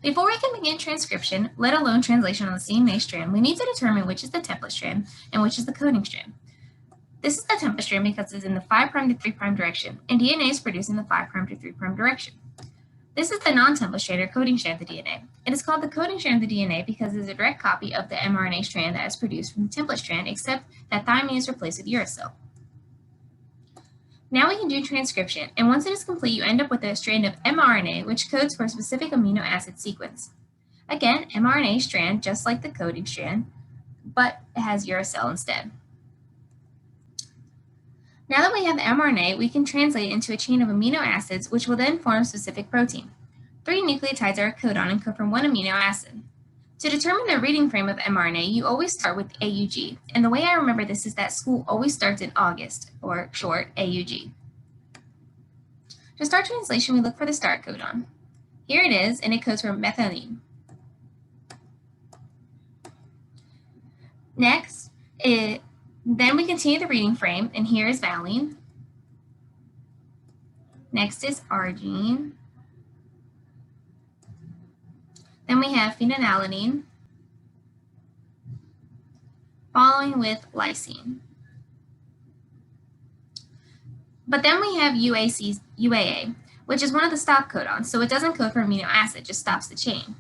Before we can begin transcription, let alone translation on the DNA strand, we need to determine which is the template strand and which is the coding strand. This is the template strand because it's in the 5' to 3' direction, and DNA is produced in the 5' to 3' direction. This is the non-template strand or coding strand of the DNA. It is called the coding strand of the DNA because it is a direct copy of the mRNA strand that is produced from the template strand, except that thymine is replaced with uracil. Now we can do transcription, and once it is complete, you end up with a strand of mRNA, which codes for a specific amino acid sequence. Again, mRNA strand, just like the coding strand, but it has uracil instead. Now that we have the mRNA, we can translate it into a chain of amino acids, which will then form a specific protein. 3 nucleotides are a codon and code from 1 amino acid. To determine the reading frame of mRNA, you always start with AUG, and the way I remember this is that school always starts in August, or short, AUG. To start translation, we look for the start codon. Here it is, and it codes for methylene. Next, then we continue the reading frame, and here is valine. Next is arginine. Then we have phenylalanine, following with lysine. But then we have UAA, which is one of the stop codons, so it doesn't code for amino acid, just stops the chain.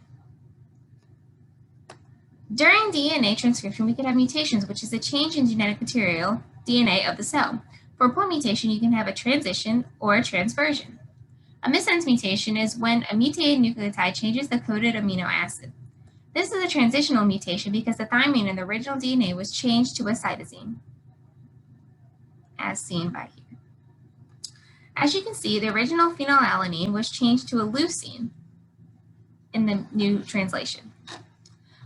During DNA transcription, we can have mutations, which is a change in genetic material, DNA, of the cell. For a point mutation, you can have a transition or a transversion. A missense mutation is when a mutated nucleotide changes the coded amino acid. This is a transitional mutation because the thymine in the original DNA was changed to a cytosine, as seen by here. As you can see, the original phenylalanine was changed to a leucine in the new translation.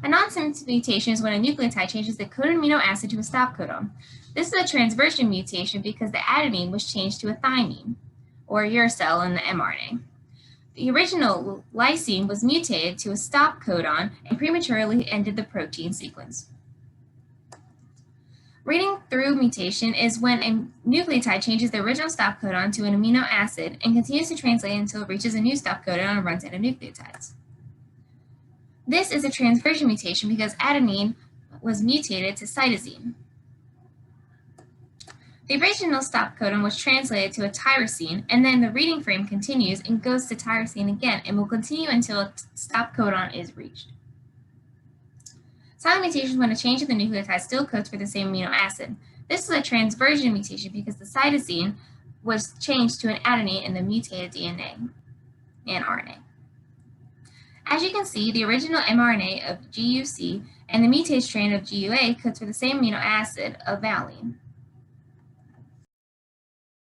A nonsense mutation is when a nucleotide changes the coded amino acid to a stop codon. This is a transversion mutation because the adenine was changed to a thymine, or uracil in the mRNA. The original lysine was mutated to a stop codon and prematurely ended the protein sequence. Reading through mutation is when a nucleotide changes the original stop codon to an amino acid and continues to translate until it reaches a new stop codon and runs out of nucleotides. This is a transversion mutation because adenine was mutated to cytosine. The original stop codon was translated to a tyrosine, and then the reading frame continues and goes to tyrosine again and will continue until a stop codon is reached. Silent mutation is when a change in the nucleotide still codes for the same amino acid. This is a transversion mutation because the cytosine was changed to an adenine in the mutated DNA and RNA. As you can see, the original mRNA of GUC and the mutated strand of GUA codes for the same amino acid of valine.